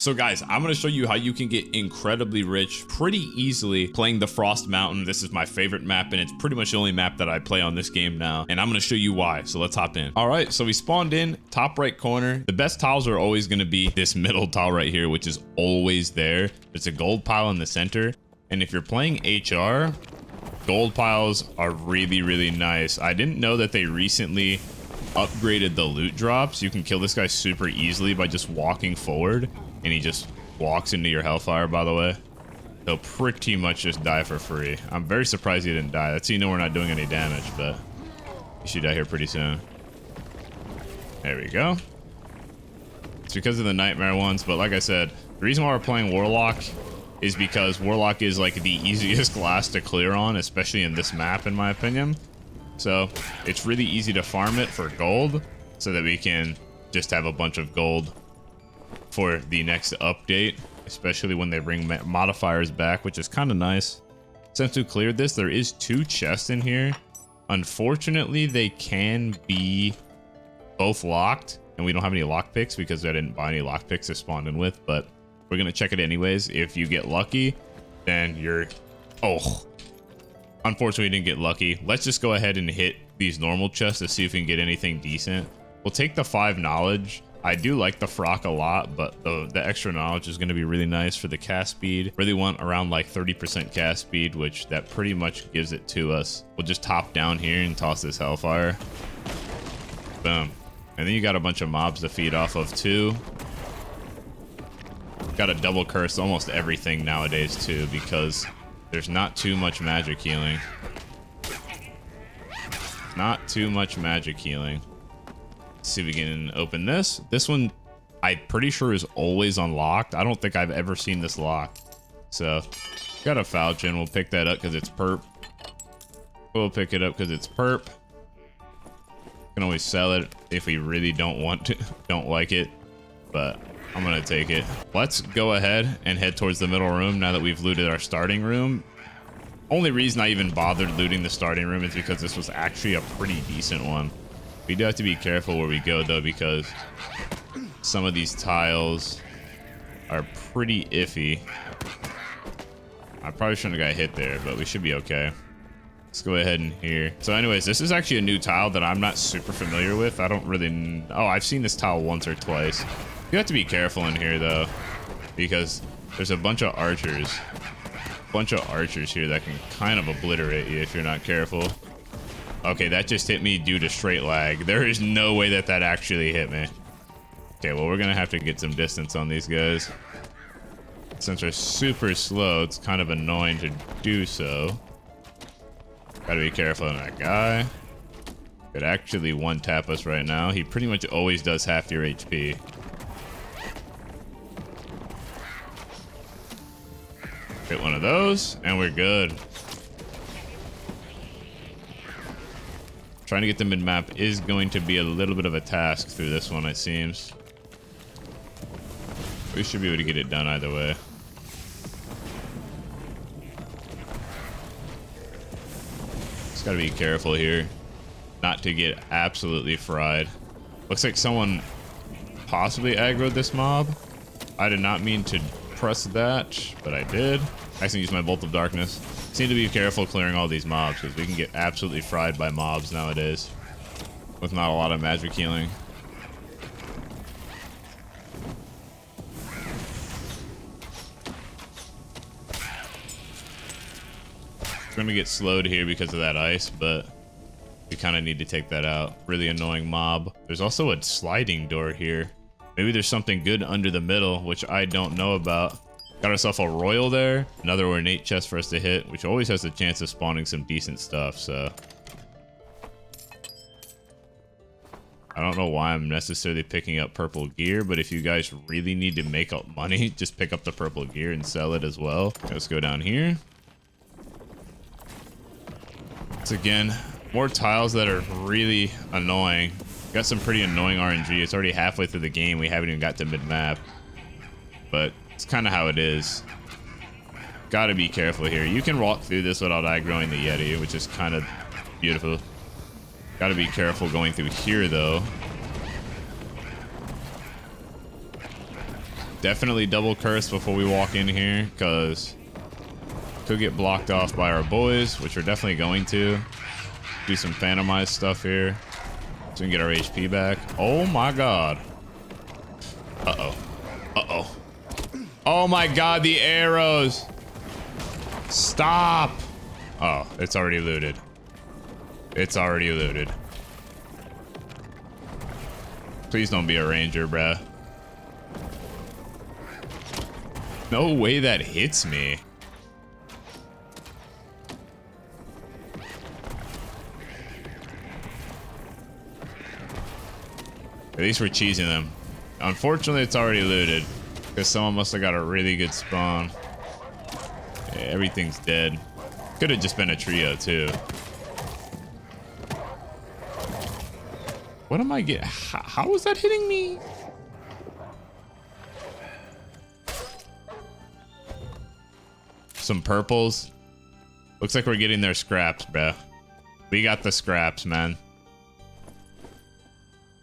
So guys, I'm going to show you how you can get incredibly rich pretty easily playing the Frost Mountain. This is my favorite map and it's pretty much the only map that I play on this game now. And I'm going to show you why. So let's hop in. All right, so we spawned in top right corner. The best tiles are always going to be this middle tile right here, which is always there. There's a gold pile in the center. And if you're playing HR, gold piles are really, really nice. I didn't know that they recently upgraded the loot drops. You can kill this guy super easily by just walking forward. And he just walks into your hellfire, by the way. He'll pretty much just die for free. I'm very surprised he didn't die. That's how you know we're not doing any damage, but he should die here pretty soon. There we go. It's because of the nightmare ones, but like I said, the reason why we're playing Warlock is because Warlock is like the easiest class to clear on, especially in this map, in my opinion. So it's really easy to farm it for gold so that we can just have a bunch of gold for the next update, especially when they bring modifiers back, which is kind of nice. Since we cleared this, there is 2 chests in here. Unfortunately, they can be both locked, and we don't have any lockpicks because I didn't buy any lockpicks to spawn in with, but we're gonna check it anyways. If you get lucky, then you're... Oh, unfortunately, we didn't get lucky. Let's just go ahead and hit these normal chests to see if we can get anything decent. We'll take the 5 knowledge. I do like the frock a lot, but the extra knowledge is going to be really nice for the cast speed. Really want around like 30% cast speed, which that pretty much gives it to us. We'll just top down here and toss this hellfire. Boom. And then you got a bunch of mobs to feed off of too. Got a double curse almost everything nowadays too, because there's not too much magic healing. Not too much magic healing. See if we can open this. This one, I'm pretty sure is always unlocked. I don't think I've ever seen this locked. So, got a falchion. We'll pick that up because it's perp. We'll pick it up because it's perp. Can always sell it if we really don't want to, don't like it. But I'm gonna take it. Let's go ahead and head towards the middle room now that we've looted our starting room. Only reason I even bothered looting the starting room is because this was actually a pretty decent one. We do have to be careful where we go though, because some of these tiles are pretty iffy. I probably shouldn't have got hit there, but we should be okay. Let's go ahead and here. So anyways, this is actually a new tile that I'm not super familiar with. I don't really... Oh, I've seen this tile once or twice. You have to be careful in here though, because there's a bunch of archers. Here that can kind of obliterate you if you're not careful. Okay, that just hit me due to straight lag. There is no way that that actually hit me. Okay, well, we're gonna have to get some distance on these guys. Since they're super slow, it's kind of annoying to do so. Gotta be careful on that guy. Could actually one-tap us right now. He pretty much always does half your HP. Hit one of those, and we're good. Trying to get the mid-map is going to be a little bit of a task through this one, it seems. We should be able to get it done either way. Just gotta be careful here not to get absolutely fried. Looks like someone possibly aggroed this mob. I did not mean to press that, but I did. I can use my Bolt of Darkness. Just need to be careful clearing all these mobs because we can get absolutely fried by mobs nowadays with not a lot of magic healing. We're gonna get slowed here because of that ice, but we kind of need to take that out. Really annoying mob. There's also a sliding door here. Maybe there's something good under the middle, which I don't know about. Got ourselves a royal there. Another ornate chest for us to hit, which always has the chance of spawning some decent stuff, so. I don't know why I'm necessarily picking up purple gear, but if you guys really need to make up money, just pick up the purple gear and sell it as well. Let's go down here. Once again, more tiles that are really annoying. Got some pretty annoying RNG. It's already halfway through the game. We haven't even got to mid-map. But it's kind of how it is. Gotta be careful here. You can walk through this without aggroing the Yeti, which is kind of beautiful. Gotta be careful going through here, though. Definitely double curse before we walk in here, because could get blocked off by our boys, which we're definitely going to. Do some phantomized stuff here so we can get our HP back. Oh my god. Uh-oh. Uh-oh. Oh my god, the arrows. Stop. Oh, it's already looted. It's already looted. Please don't be a ranger, bruh. No way that hits me. At least we're cheesing them. Unfortunately, it's already looted because someone must have got a really good spawn. Yeah, everything's dead. Could have just been a trio too. What am I getting? How is that hitting me? Some purples. Looks like we're getting their scraps, bro. We got the scraps, man.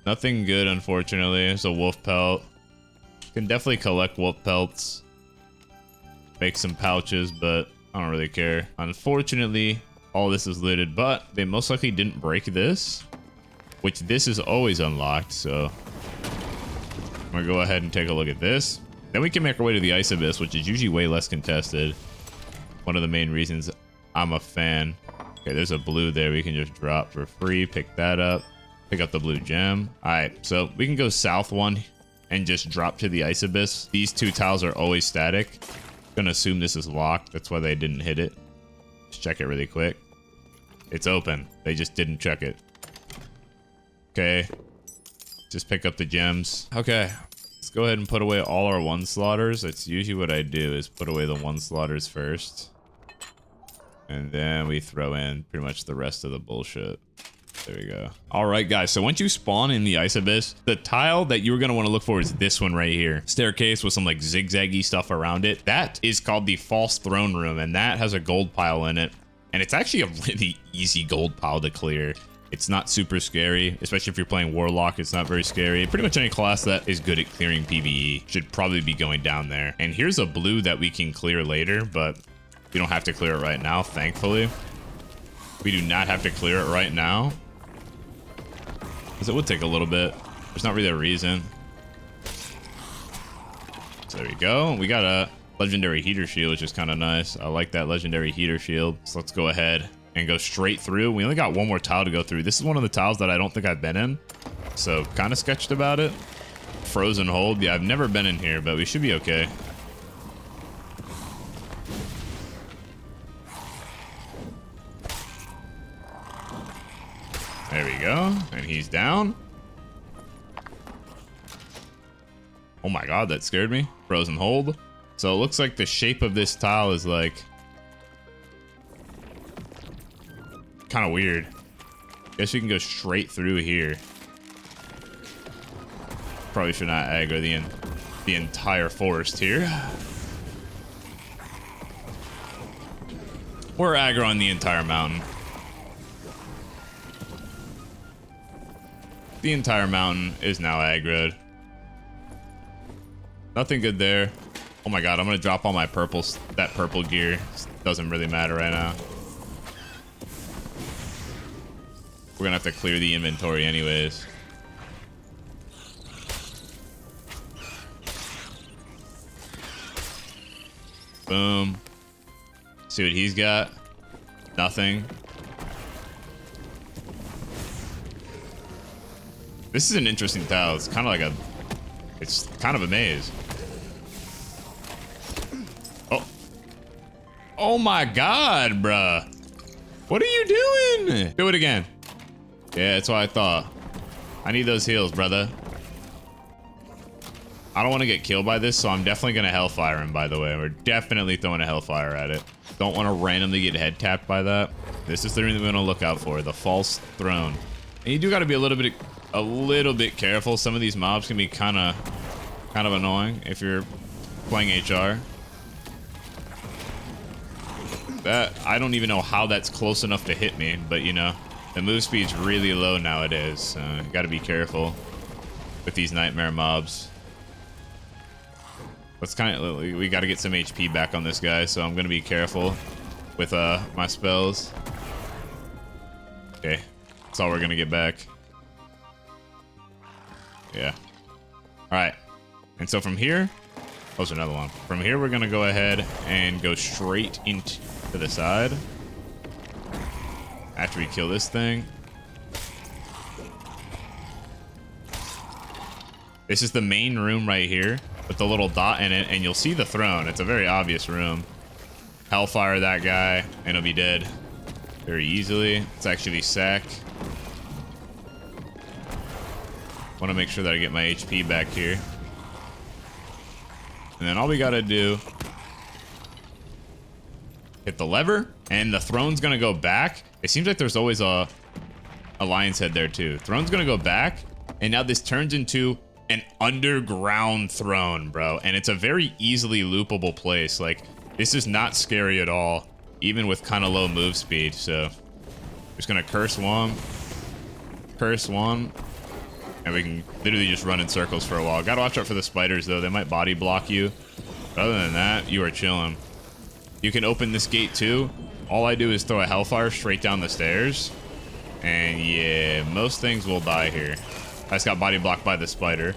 Nothing good, unfortunately. There's a wolf pelt. Can definitely collect wolf pelts. Make some pouches, but I don't really care. Unfortunately, all this is looted, but they most likely didn't break this, which this is always unlocked, so I'm gonna go ahead and take a look at this. Then we can make our way to the Ice Abyss, which is usually way less contested. One of the main reasons I'm a fan. Okay, there's a blue there we can just drop for free. Pick that up. Pick up the blue gem. All right, so we can go south one and just drop to the Ice Abyss. These two tiles are always static. Gonna assume this is locked. That's why they didn't hit it. Let's check it really quick. It's open. They just didn't check it. Okay. Just pick up the gems. Okay. Let's go ahead and put away all our one slaughters. That's usually what I do, is put away the one slaughters first. And then we throw in pretty much the rest of the bullshit. There we go. All right, guys. So once you spawn in the Ice Abyss, the tile that you're going to want to look for is this one right here. Staircase with some like zigzaggy stuff around it. That is called the False Throne Room, and that has a gold pile in it. And it's actually a really easy gold pile to clear. It's not super scary, especially if you're playing Warlock. It's not very scary. Pretty much any class that is good at clearing PvE should probably be going down there. And here's a blue that we can clear later, but we don't have to clear it right now, thankfully. We do not have to clear it right now, because it would take a little bit. There's not really a reason. So there we go. We got a legendary heater shield, which is kind of nice. I like that legendary heater shield. So let's go ahead and go straight through. We only got one more tile to go through. This is one of the tiles that I don't think I've been in, so kind of sketched about it. Frozen hold. Yeah, I've never been in here, but we should be okay. There we go. And he's down. Oh my god, that scared me. Frozen hold. So it looks like the shape of this tile is like kind of weird. Guess we can go straight through here. Probably should not aggro the entire forest here. We're aggroing the entire mountain. The entire mountain is now aggroed. Nothing good there. Oh my god, I'm gonna drop all my purples. That purple gear doesn't really matter right now. We're gonna have to clear the inventory anyways. Boom. See what he's got? Nothing. This is an interesting tile. It's kind of like it's kind of a maze. Oh. Oh my god, bruh. What are you doing? Do it again. Yeah, that's what I thought. I need those heals, brother. I don't want to get killed by this, so I'm definitely going to Hellfire him, by the way. We're definitely throwing a Hellfire at it. Don't want to randomly get head tapped by that. This is the thing that we're going to look out for, the False Throne. And you do got to be a little bit careful. Some of these mobs can be kind of annoying if you're playing HR. That, I don't even know how that's close enough to hit me, but you know, the move speed's really low nowadays, so you gotta be careful with these nightmare mobs. Let's kind of, we got to get some HP back on this guy, so I'm going to be careful with my spells. Okay, that's all we're going to get back. Yeah. All right. And so from here, oh, there's another one. From here, we're going to go ahead and go straight into the side. After we kill this thing. This is the main room right here with the little dot in it, and you'll see the throne. It's a very obvious room. Hellfire that guy, and he'll be dead very easily. Let's actually sack. Want to make sure that I get my HP back here. And then all we gotta do, hit the lever, and the throne's gonna go back. It seems like there's always a lion's head there too. Throne's gonna go back, and now this turns into an underground throne, bro. And it's a very easily loopable place. Like, this is not scary at all, even with kind of low move speed. So, just gonna curse one, and we can literally just run in circles for a while. Gotta watch out for the spiders, though. They might body block you. But other than that, you are chilling. You can open this gate, too. All I do is throw a Hellfire straight down the stairs. And yeah, most things will die here. I just got body blocked by the spider.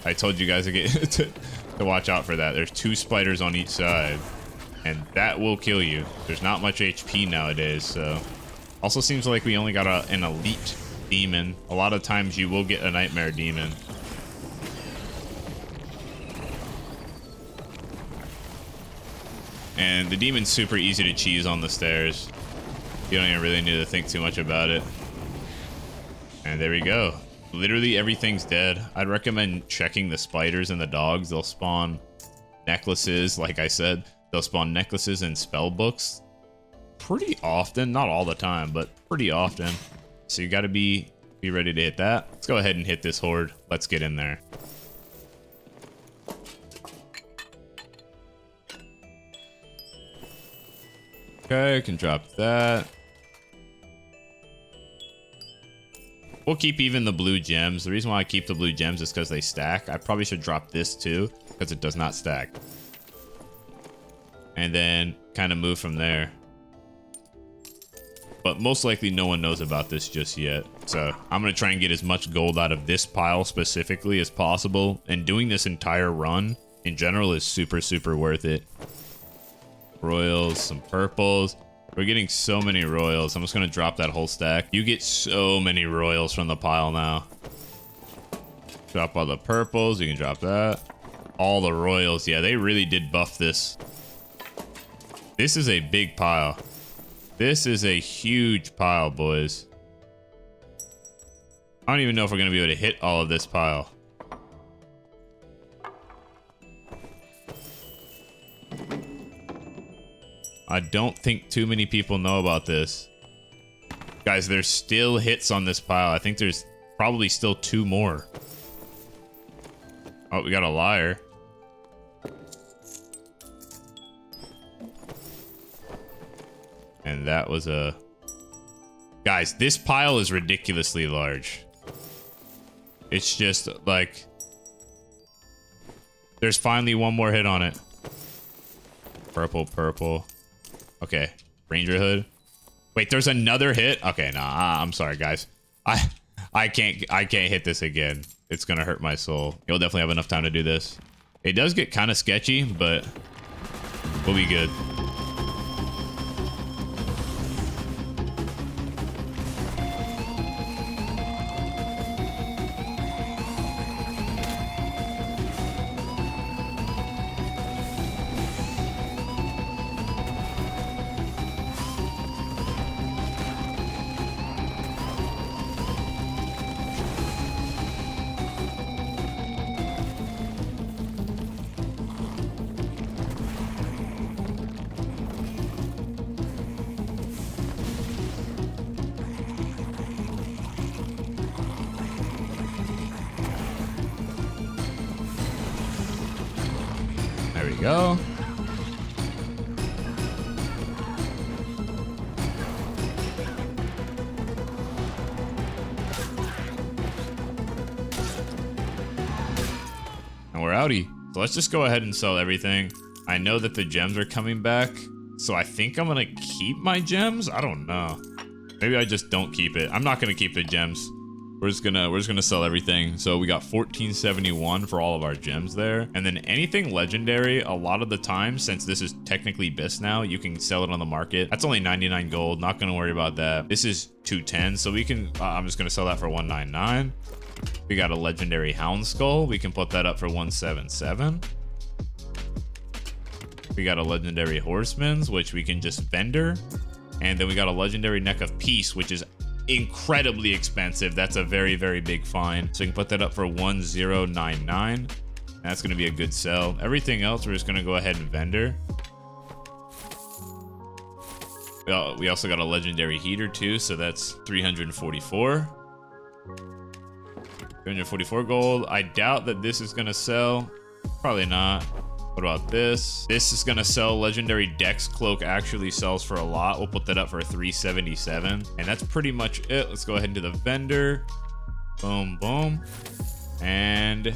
I told you guys to get to watch out for that. There's 2 spiders on each side. And that will kill you. There's not much HP nowadays, so... Also seems like we only got an elite demon. A lot of times you will get a nightmare demon. And the demon's super easy to cheese on the stairs. You don't even really need to think too much about it. And there we go. Literally everything's dead. I'd recommend checking the spiders and the dogs. They'll spawn necklaces, like I said. They'll spawn necklaces and spell books pretty often. Not all the time, but pretty often. So you gotta be ready to hit that. Let's go ahead and hit this horde. Let's get in there. Okay, I can drop that. We'll keep even the blue gems. The reason why I keep the blue gems is because they stack. I probably should drop this too, because it does not stack. And then kind of move from there. But most likely no one knows about this just yet. So I'm going to try and get as much gold out of this pile specifically as possible. And doing this entire run in general is super, super worth it. Royals, some purples. We're getting so many royals. I'm just going to drop that whole stack. You get so many royals from the pile now. Drop all the purples. You can drop that. All the royals. Yeah, they really did buff this. This is a big pile. This is a huge pile, boys. I don't even know if we're going to be able to hit all of this pile. I don't think too many people know about this. Guys, there's still hits on this pile. I think there's probably still 2 more. Oh, we got a liar. And that was a... Guys, this pile is ridiculously large. It's just like... There's finally 1 more hit on it. Purple, purple. Okay, Ranger Hood. Wait, there's another hit? Okay, nah, I'm sorry, guys. I can't hit this again. It's gonna hurt my soul. You'll definitely have enough time to do this. It does get kind of sketchy, but we'll be good. There we go. And we're outie. So let's just go ahead and sell everything. I know that the gems are coming back, so I think I'm gonna keep my gems. I don't know. Maybe I just don't keep it. I'm not gonna keep the gems. We're just gonna sell everything. So we got 1471 for all of our gems there. And then anything legendary, a lot of the time, since this is technically BIS now, you can sell it on the market. That's only 99 gold. Not gonna worry about that. This is 210, so we can, I'm just gonna sell that for 199. We got a legendary Hound Skull. We can put that up for 177. We got a legendary Horseman's, which we can just vendor. And then we got a legendary Neck of Peace, which is incredibly expensive. That's a very, very big find. So we can put that up for 1099. That's going to be a good sell. Everything else, we're just going to go ahead and vendor. We also got a legendary heater too, so that's 344. 344 gold. I doubt that this is going to sell. Probably not. What about this? This is gonna sell. Legendary Dex Cloak actually sells for a lot. We'll put that up for 377. And that's pretty much it. Let's go ahead and do the vendor. Boom, boom. And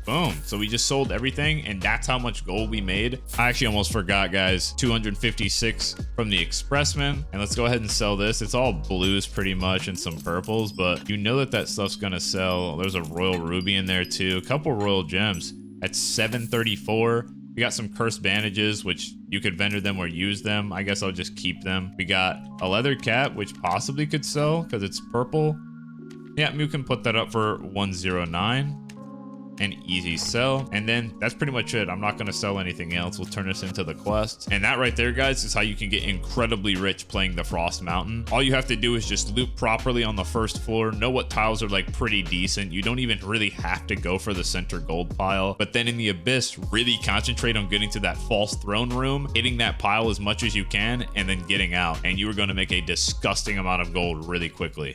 boom. So we just sold everything, and that's how much gold we made. I actually almost forgot, guys. 256 from the Expressman. And let's go ahead and sell this. It's all blues pretty much and some purples, but you know that that stuff's gonna sell. There's a Royal Ruby in there too. A couple Royal Gems. At 734. We got some cursed bandages, which you could vendor them or use them. I guess I'll just keep them. We got a leather cap, which possibly could sell because it's purple. Yeah, you can put that up for 109. An easy sell. And then that's pretty much it. I'm not going to sell anything else. We'll turn this into the quest. And that right there, guys, is how you can get incredibly rich playing the Frost Mountain. All you have to do is just loot properly on the first floor, know what tiles are like pretty decent. You don't even really have to go for the center gold pile. But then in the Abyss, really concentrate on getting to that false throne room, hitting that pile as much as you can, and then getting out. And you are going to make a disgusting amount of gold really quickly.